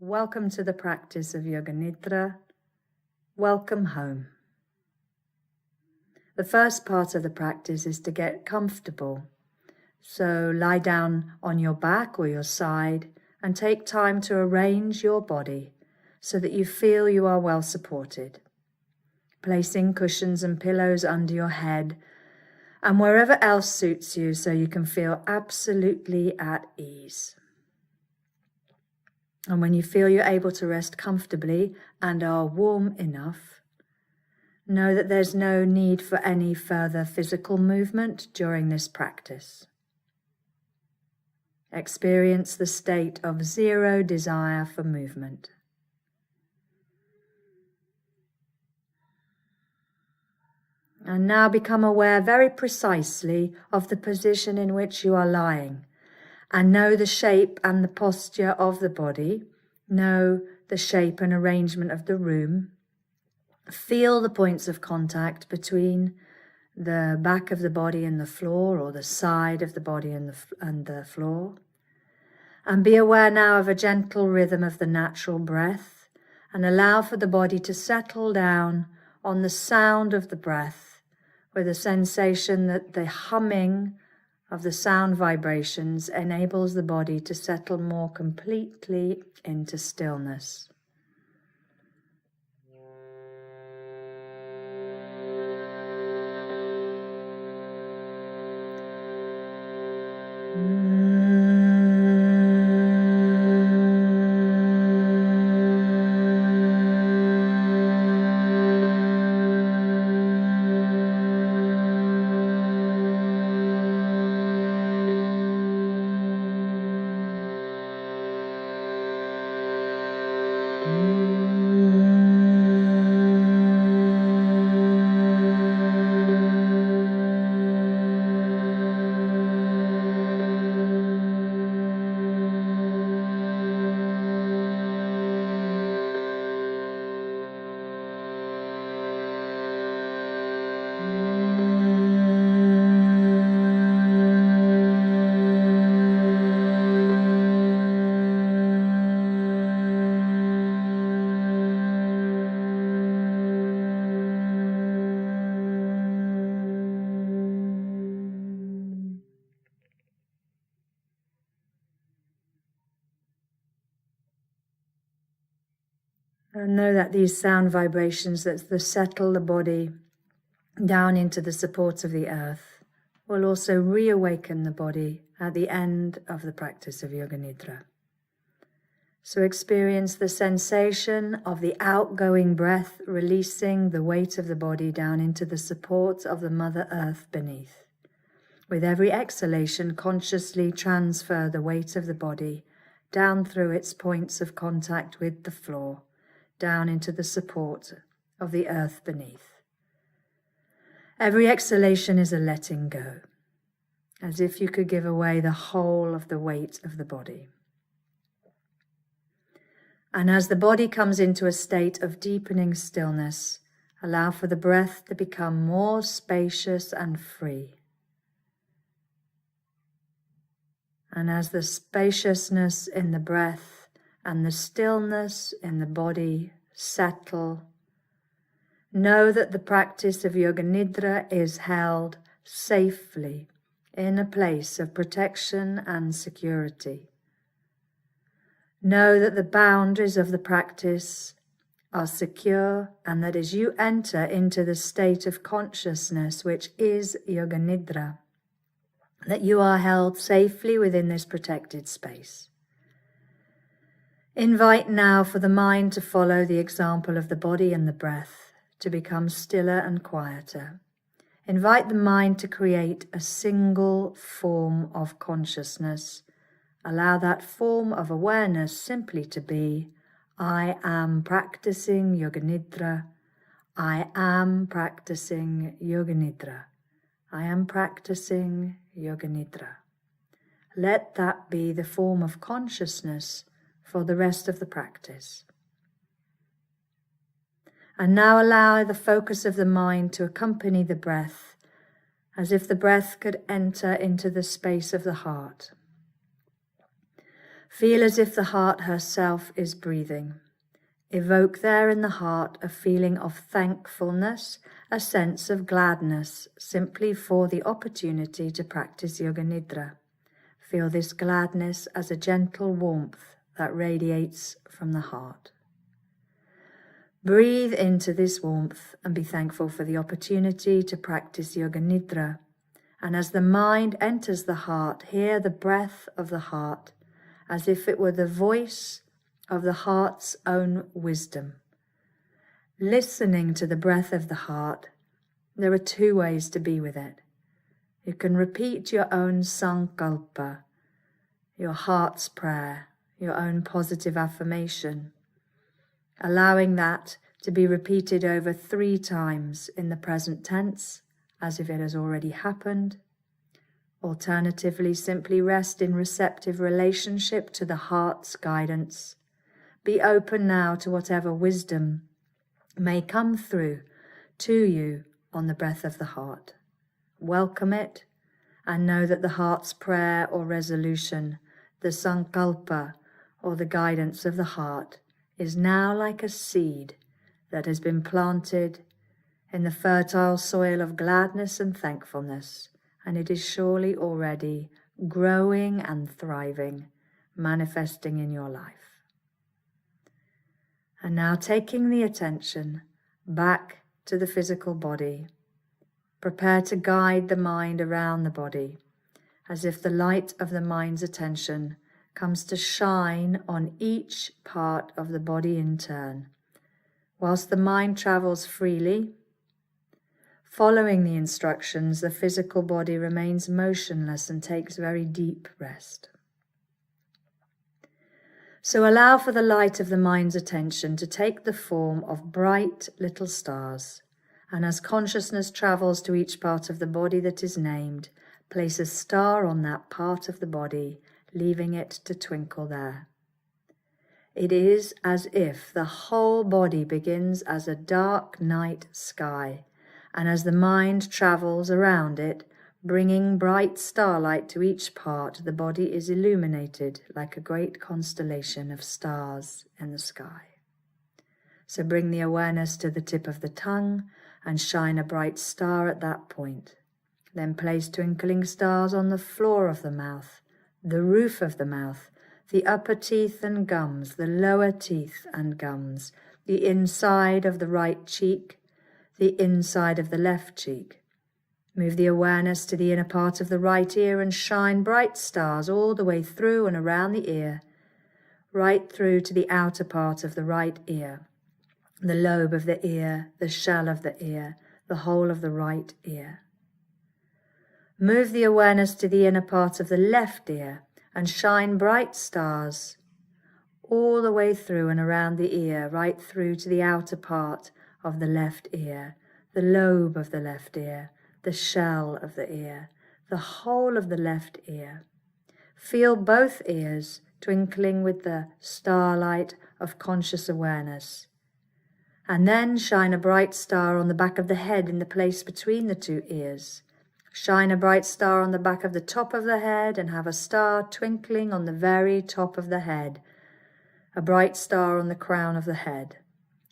Welcome to the practice of Yoga Nidra. Welcome home. The first part of the practice is to get comfortable. So lie down on your back or your side and take time to arrange your body so that you feel you are well supported. Placing cushions and pillows under your head and wherever else suits you so you can feel absolutely at ease. And when you feel you're able to rest comfortably and are warm enough, know that there's no need for any further physical movement during this practice. Experience the state of zero desire for movement. And now become aware very precisely of the position in which you are lying. And know the shape and the posture of the body. Know the shape and arrangement of the room. Feel the points of contact between the back of the body and the floor, or the side of the body and the floor. And be aware now of a gentle rhythm of the natural breath, and allow for the body to settle down on the sound of the breath, with a sensation that the humming of the sound vibrations enables the body to settle more completely into stillness. And know that these sound vibrations that settle the body down into the supports of the earth will also reawaken the body at the end of the practice of Yoga Nidra. So experience the sensation of the outgoing breath releasing the weight of the body down into the supports of the Mother Earth beneath. With every exhalation, consciously transfer the weight of the body down through its points of contact with the floor, down into the support of the earth beneath. Every exhalation is a letting go, as if you could give away the whole of the weight of the body. And as the body comes into a state of deepening stillness, allow for the breath to become more spacious and free. And as the spaciousness in the breath and the stillness in the body settle, know that the practice of Yoga Nidra is held safely in a place of protection and security. Know that the boundaries of the practice are secure, and that as you enter into the state of consciousness which is Yoga Nidra, that you are held safely within this protected space. Invite now for the mind to follow the example of the body and the breath, to become stiller and quieter. Invite the mind to create a single form of consciousness. Allow that form of awareness simply to be, I am practicing Yoga Nidra. I am practicing Yoga Nidra. I am practicing Yoga Nidra. Let that be the form of consciousness for the rest of the practice. And now allow the focus of the mind to accompany the breath, as if the breath could enter into the space of the heart. Feel as if the heart herself is breathing. Evoke there in the heart a feeling of thankfulness, a sense of gladness, simply for the opportunity to practice Yoga Nidra. Feel this gladness as a gentle warmth that radiates from the heart. Breathe into this warmth and be thankful for the opportunity to practice Yoga Nidra. And as the mind enters the heart, hear the breath of the heart as if it were the voice of the heart's own wisdom. Listening to the breath of the heart, there are two ways to be with it. You can repeat your own sankalpa, your heart's prayer, your own positive affirmation, allowing that to be repeated over 3 times in the present tense, as if it has already happened. Alternatively, simply rest in receptive relationship to the heart's guidance. Be open now to whatever wisdom may come through to you on the breath of the heart. Welcome it and know that the heart's prayer or resolution, the sankalpa or the guidance of the heart, is now like a seed that has been planted in the fertile soil of gladness and thankfulness, and it is surely already growing and thriving, manifesting in your life. And now taking the attention back to the physical body, prepare to guide the mind around the body, as if the light of the mind's attention comes to shine on each part of the body in turn, whilst the mind travels freely. Following the instructions, the physical body remains motionless and takes very deep rest. So allow for the light of the mind's attention to take the form of bright little stars, and as consciousness travels to each part of the body that is named, place a star on that part of the body, leaving it to twinkle there. It is as if the whole body begins as a dark night sky, and as the mind travels around it, bringing bright starlight to each part, the body is illuminated like a great constellation of stars in the sky. So bring the awareness to the tip of the tongue and shine a bright star at that point. Then place twinkling stars on the floor of the mouth, the roof of the mouth, the upper teeth and gums, the lower teeth and gums, the inside of the right cheek, the inside of the left cheek. Move the awareness to the inner part of the right ear and shine bright stars all the way through and around the ear, right through to the outer part of the right ear, the lobe of the ear, the shell of the ear, the whole of the right ear. Move the awareness to the inner part of the left ear and shine bright stars all the way through and around the ear, right through to the outer part of the left ear, the lobe of the left ear, the shell of the ear, the whole of the left ear. Feel both ears twinkling with the starlight of conscious awareness. And then shine a bright star on the back of the head in the place between the 2 ears. Shine a bright star on the back of the top of the head and have a star twinkling on the very top of the head, a bright star on the crown of the head.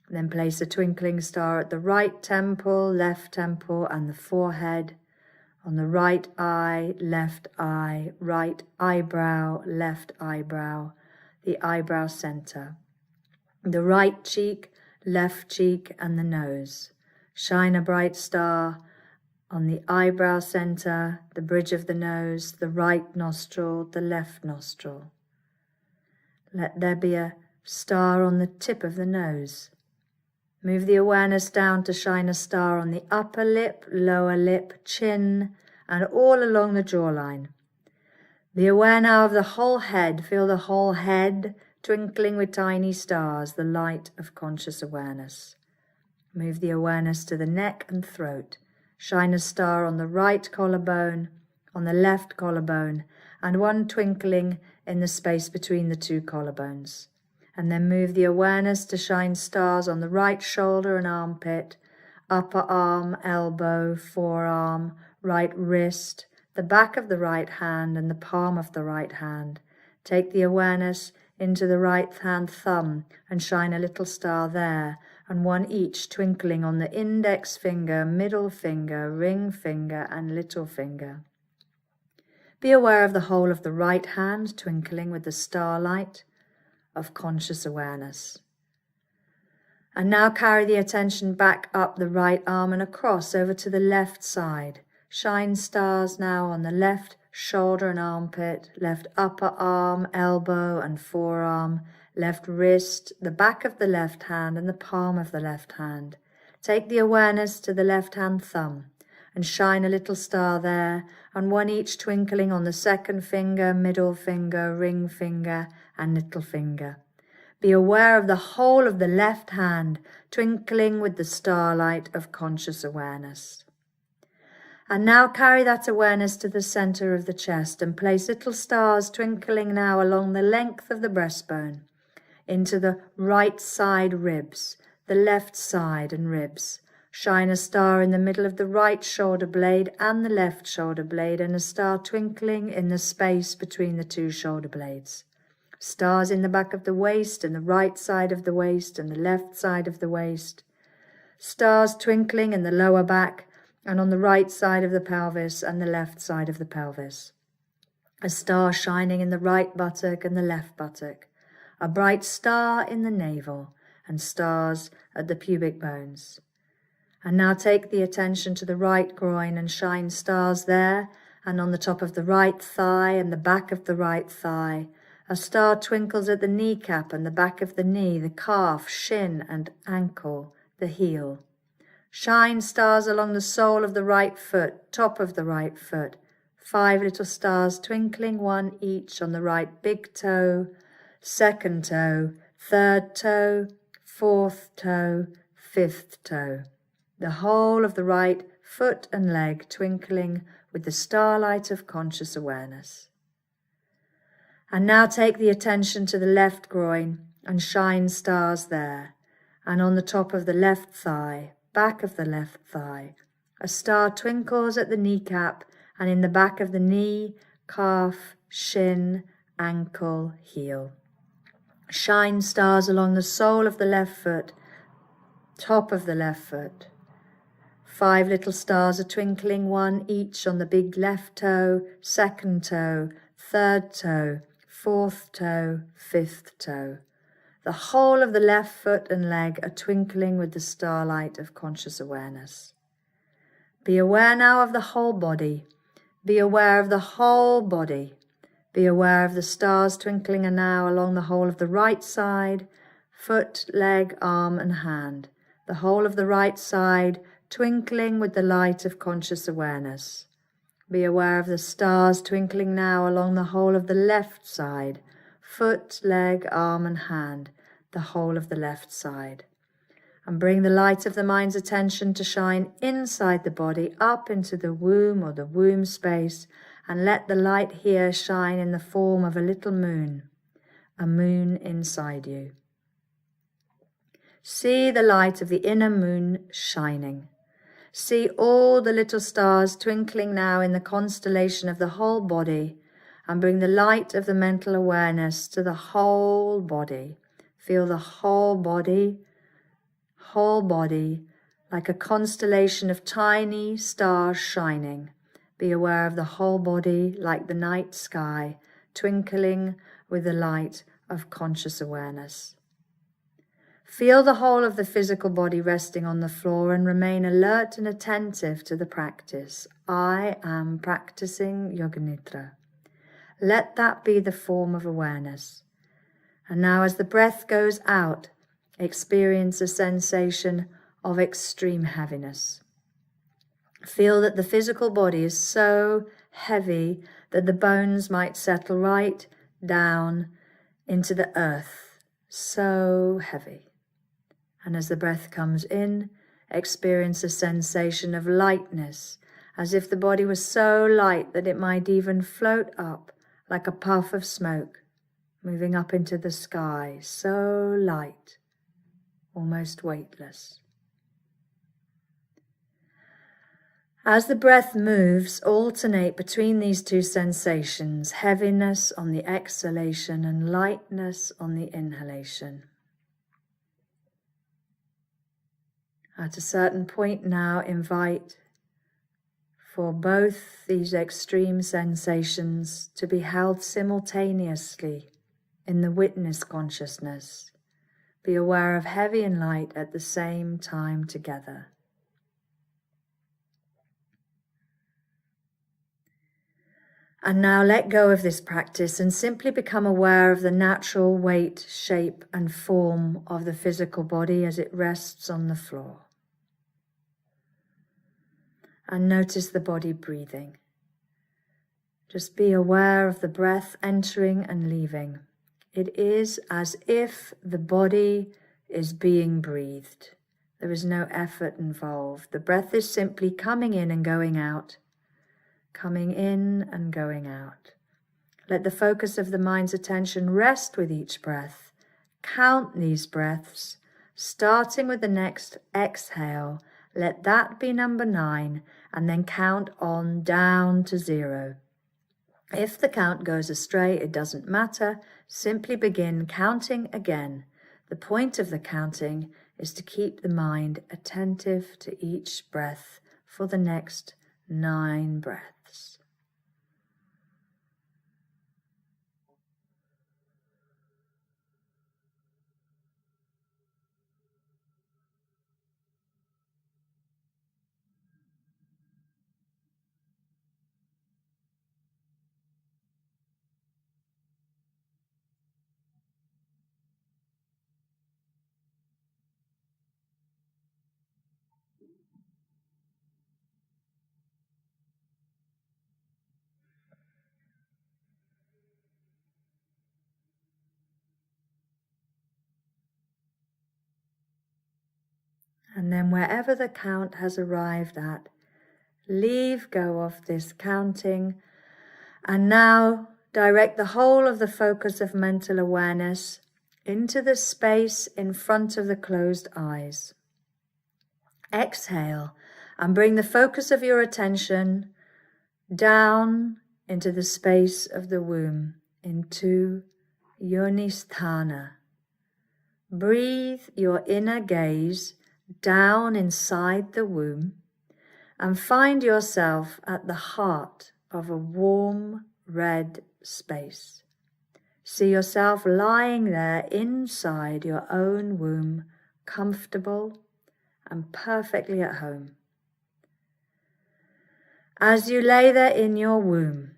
Then place a twinkling star at the right temple, left temple, and the forehead, on the right eye, left eye, right eyebrow, left eyebrow, the eyebrow center, the right cheek, left cheek, and the nose. Shine a bright star on the eyebrow center, the bridge of the nose, the right nostril, the left nostril. Let there be a star on the tip of the nose. Move the awareness down to shine a star on the upper lip, lower lip, chin, and all along the jawline. Be aware now of the whole head. Feel the whole head twinkling with tiny stars, the light of conscious awareness. Move the awareness to the neck and throat. Shine a star on the right collarbone, on the left collarbone, and one twinkling in the space between the 2 collarbones. And then move the awareness to shine stars on the right shoulder and armpit, upper arm, elbow, forearm, right wrist, the back of the right hand and the palm of the right hand, Take the awareness into the right hand thumb and shine a little star there, and one each twinkling on the index finger, middle finger, ring finger, and little finger. Be aware of the whole of the right hand twinkling with the starlight of conscious awareness. And now carry the attention back up the right arm and across over to the left side. Shine stars now on the left shoulder and armpit, left upper arm, elbow and forearm, left wrist, the back of the left hand and the palm of the left hand. Take the awareness to the left hand thumb and shine a little star there, and one each twinkling on the second finger, middle finger, ring finger and little finger. Be aware of the whole of the left hand twinkling with the starlight of conscious awareness. And now carry that awareness to the center of the chest and place little stars twinkling now along the length of the breastbone, into the right side ribs, the left side and ribs. Shine a star in the middle of the right shoulder blade and the left shoulder blade, and a star twinkling in the space between the two shoulder blades. Stars in the back of the waist and the right side of the waist and the left side of the waist. Stars twinkling in the lower back and on the right side of the pelvis and the left side of the pelvis. A star shining in the right buttock and the left buttock. A bright star in the navel and stars at the pubic bones. And now take the attention to the right groin and shine stars there and on the top of the right thigh and the back of the right thigh. A star twinkles at the kneecap and the back of the knee, the calf, shin and ankle, the heel. Shine stars along the sole of the right foot, top of the right foot. 5 little stars twinkling, one each on the right big toe, second toe, third toe, fourth toe, fifth toe. The whole of the right foot and leg twinkling with the starlight of conscious awareness. And now take the attention to the left groin and shine stars there, and on the top of the left thigh, back of the left thigh. A star twinkles at the kneecap and in the back of the knee, calf, shin, ankle, heel. Shine stars along the sole of the left foot, top of the left foot. 5 little stars are twinkling, one each on the big left toe, second toe, third toe, fourth toe, fifth toe. The whole of the left foot and leg are twinkling with the starlight of conscious awareness. Be aware now of the whole body. Be aware of the whole body. Be aware of the stars twinkling now along the whole of the right side, foot, leg, arm and hand. The whole of the right side twinkling with the light of conscious awareness. Be aware of the stars twinkling now along the whole of the left side, foot, leg, arm and hand, the whole of the left side. And bring the light of the mind's attention to shine inside the body, up into the womb or the womb space, and let the light here shine in the form of a little moon, a moon inside you. See the light of the inner moon shining. See all the little stars twinkling now in the constellation of the whole body, and bring the light of the mental awareness to the whole body. Feel the whole body, like a constellation of tiny stars shining. Be aware of the whole body like the night sky, twinkling with the light of conscious awareness. Feel the whole of the physical body resting on the floor and remain alert and attentive to the practice. I am practicing Yoga Nidra. Let that be the form of awareness. And now as the breath goes out, experience a sensation of extreme heaviness. Feel that the physical body is so heavy that the bones might settle right down into the earth. So heavy. And as the breath comes in, experience a sensation of lightness, as if the body was so light that it might even float up like a puff of smoke, moving up into the sky, so light, almost weightless. As the breath moves, alternate between these two sensations, heaviness on the exhalation and lightness on the inhalation. At a certain point now, invite for both these extreme sensations to be held simultaneously in the witness consciousness. Be aware of heavy and light at the same time together. And now let go of this practice and simply become aware of the natural weight, shape, and form of the physical body as it rests on the floor. And notice the body breathing. Just be aware of the breath entering and leaving. It is as if the body is being breathed. There is no effort involved. The breath is simply coming in and going out. Coming in and going out. Let the focus of the mind's attention rest with each breath. Count these breaths, starting with the next exhale. Let that be number 9, and then count on down to 0. If the count goes astray, it doesn't matter. Simply begin counting again. The point of the counting is to keep the mind attentive to each breath for the next 9 breaths. And then wherever the count has arrived at, leave go of this counting, and now direct the whole of the focus of mental awareness into the space in front of the closed eyes. Exhale and bring the focus of your attention down into the space of the womb, into Yoni sthana. Breathe your inner gaze down inside the womb and find yourself at the heart of a warm red space. See yourself lying there inside your own womb, comfortable and perfectly at home. As you lay there in your womb,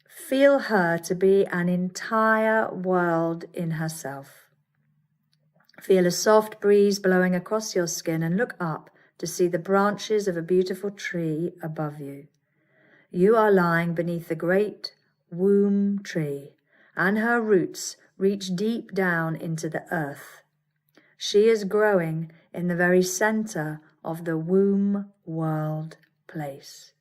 feel her to be an entire world in herself. Feel a soft breeze blowing across your skin and look up to see the branches of a beautiful tree above you. You are lying beneath the great womb tree, and her roots reach deep down into the earth. She is growing in the very center of the womb world place.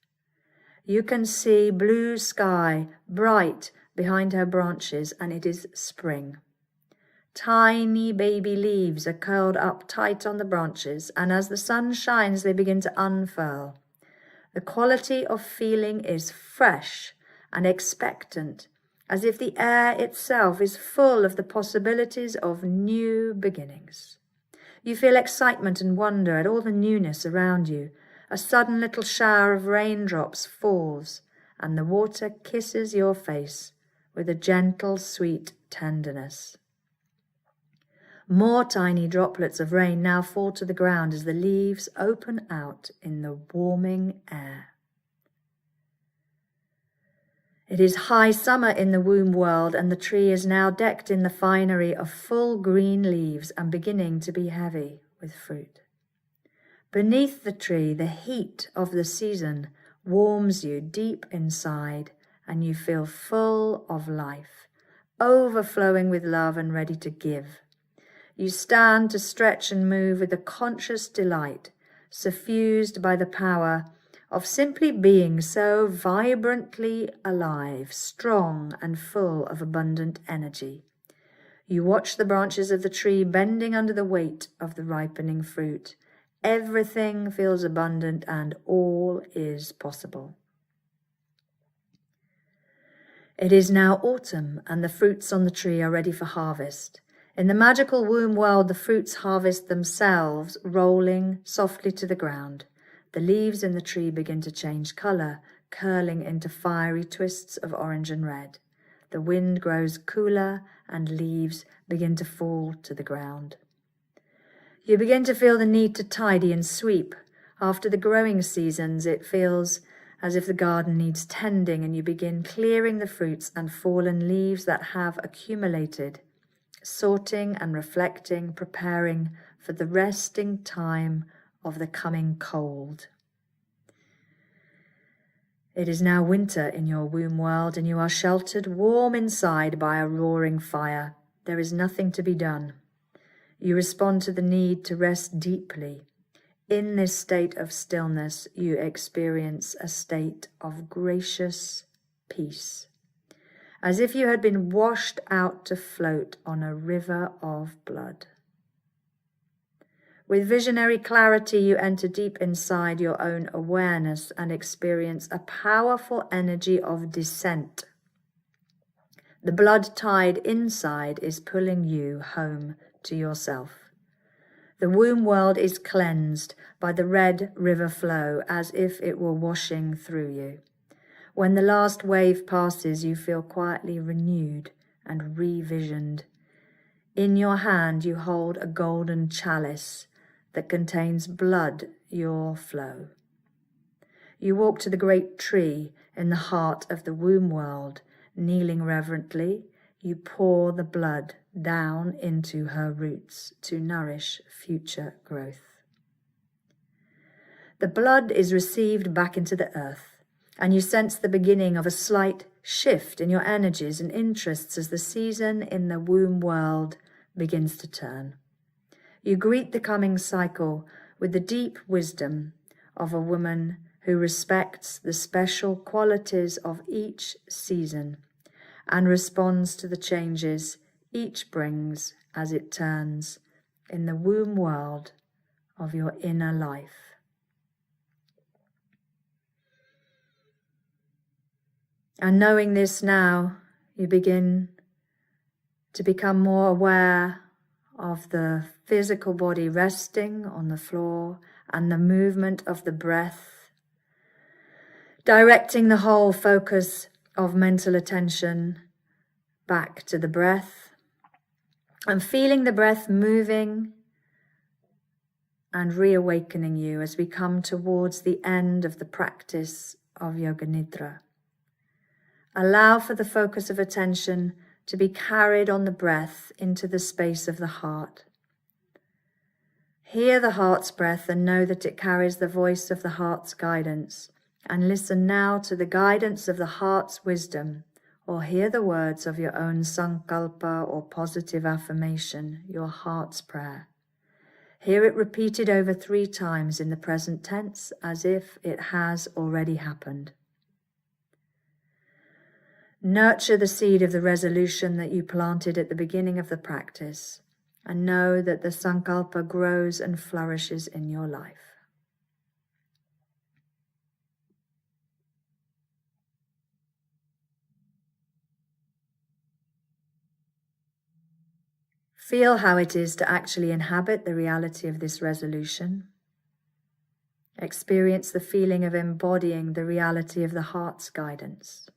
You can see blue sky bright behind her branches, and it is spring. Tiny baby leaves are curled up tight on the branches, and as the sun shines, they begin to unfurl. The quality of feeling is fresh and expectant, as if the air itself is full of the possibilities of new beginnings. You feel excitement and wonder at all the newness around you. A sudden little shower of raindrops falls, and the water kisses your face with a gentle, sweet tenderness. More tiny droplets of rain now fall to the ground as the leaves open out in the warming air. It is high summer in the womb world, and the tree is now decked in the finery of full green leaves and beginning to be heavy with fruit. Beneath the tree, the heat of the season warms you deep inside, and you feel full of life, overflowing with love and ready to give. You stand to stretch and move with a conscious delight, suffused by the power of simply being so vibrantly alive, strong and full of abundant energy. You watch the branches of the tree bending under the weight of the ripening fruit. everything feels abundant and all is possible. It is now autumn and the fruits on the tree are ready for harvest. In the magical womb world, the fruits harvest themselves, rolling softly to the ground. The leaves in the tree begin to change colour, curling into fiery twists of orange and red. The wind grows cooler and leaves begin to fall to the ground. You begin to feel the need to tidy and sweep. After the growing seasons, it feels as if the garden needs tending, and you begin clearing the fruits and fallen leaves that have accumulated, sorting and reflecting, preparing for the resting time of the coming cold. It is now winter in your womb world, and you are sheltered warm inside by a roaring fire. There is nothing to be done. You respond to the need to rest deeply. In this state of stillness, you experience a state of gracious peace, as if you had been washed out to float on a river of blood. With visionary clarity, you enter deep inside your own awareness and experience a powerful energy of descent. The blood tide inside is pulling you home to yourself. The womb world is cleansed by the red river flow as if it were washing through you. When the last wave passes, you feel quietly renewed and revisioned. In your hand, you hold a golden chalice that contains blood, your flow. You walk to the great tree in the heart of the womb world. Kneeling reverently, you pour the blood down into her roots to nourish future growth. The blood is received back into the earth, and you sense the beginning of a slight shift in your energies and interests as the season in the womb world begins to turn. You greet the coming cycle with the deep wisdom of a woman who respects the special qualities of each season and responds to the changes each brings as it turns in the womb world of your inner life. And knowing this now, you begin to become more aware of the physical body resting on the floor and the movement of the breath, directing the whole focus of mental attention back to the breath and feeling the breath moving and reawakening you as we come towards the end of the practice of Yoga Nidra. Allow for the focus of attention to be carried on the breath into the space of the heart. Hear the heart's breath and know that it carries the voice of the heart's guidance. And listen now to the guidance of the heart's wisdom, or hear the words of your own sankalpa or positive affirmation, your heart's prayer. Hear it repeated over 3 times in the present tense as if it has already happened. Nurture the seed of the resolution that you planted at the beginning of the practice, and know that the sankalpa grows and flourishes in your life. Feel how it is to actually inhabit the reality of this resolution. Experience the feeling of embodying the reality of the heart's guidance.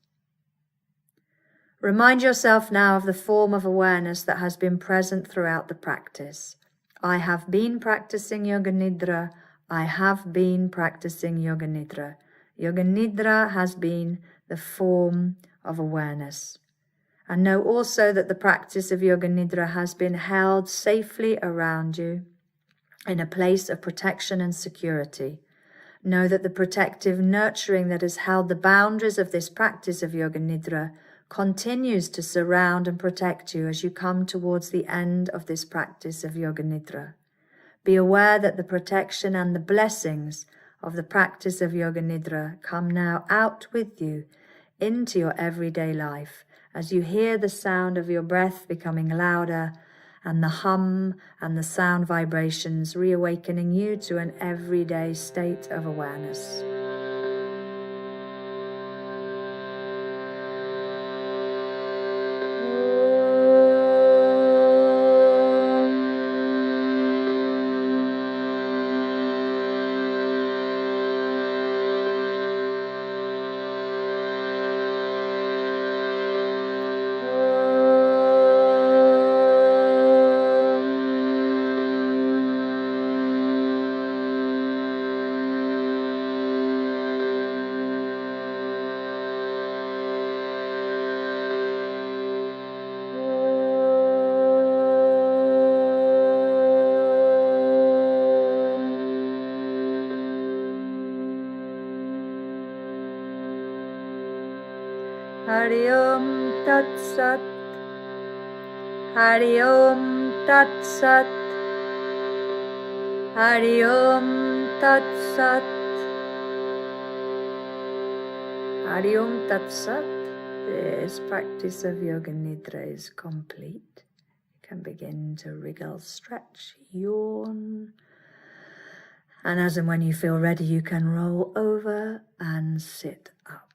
Remind yourself now of the form of awareness that has been present throughout the practice. I have been practicing Yoga Nidra. I have been practicing Yoga Nidra. Yoga Nidra has been the form of awareness. And know also that the practice of Yoga Nidra has been held safely around you in a place of protection and security. Know that the protective nurturing that has held the boundaries of this practice of Yoga Nidra continues to surround and protect you as you come towards the end of this practice of Yoga Nidra. Be aware that the protection and the blessings of the practice of Yoga Nidra come now out with you into your everyday life as you hear the sound of your breath becoming louder and the hum and the sound vibrations, reawakening you to an everyday state of awareness. Hari Om Tat Sat, Hari Om Tat Sat, Hari Om Tat Sat, Hari Om Tat Sat. This practice of Yoga Nidra is complete. You can begin to wriggle, stretch, yawn. And as and when you feel ready, you can roll over and sit up.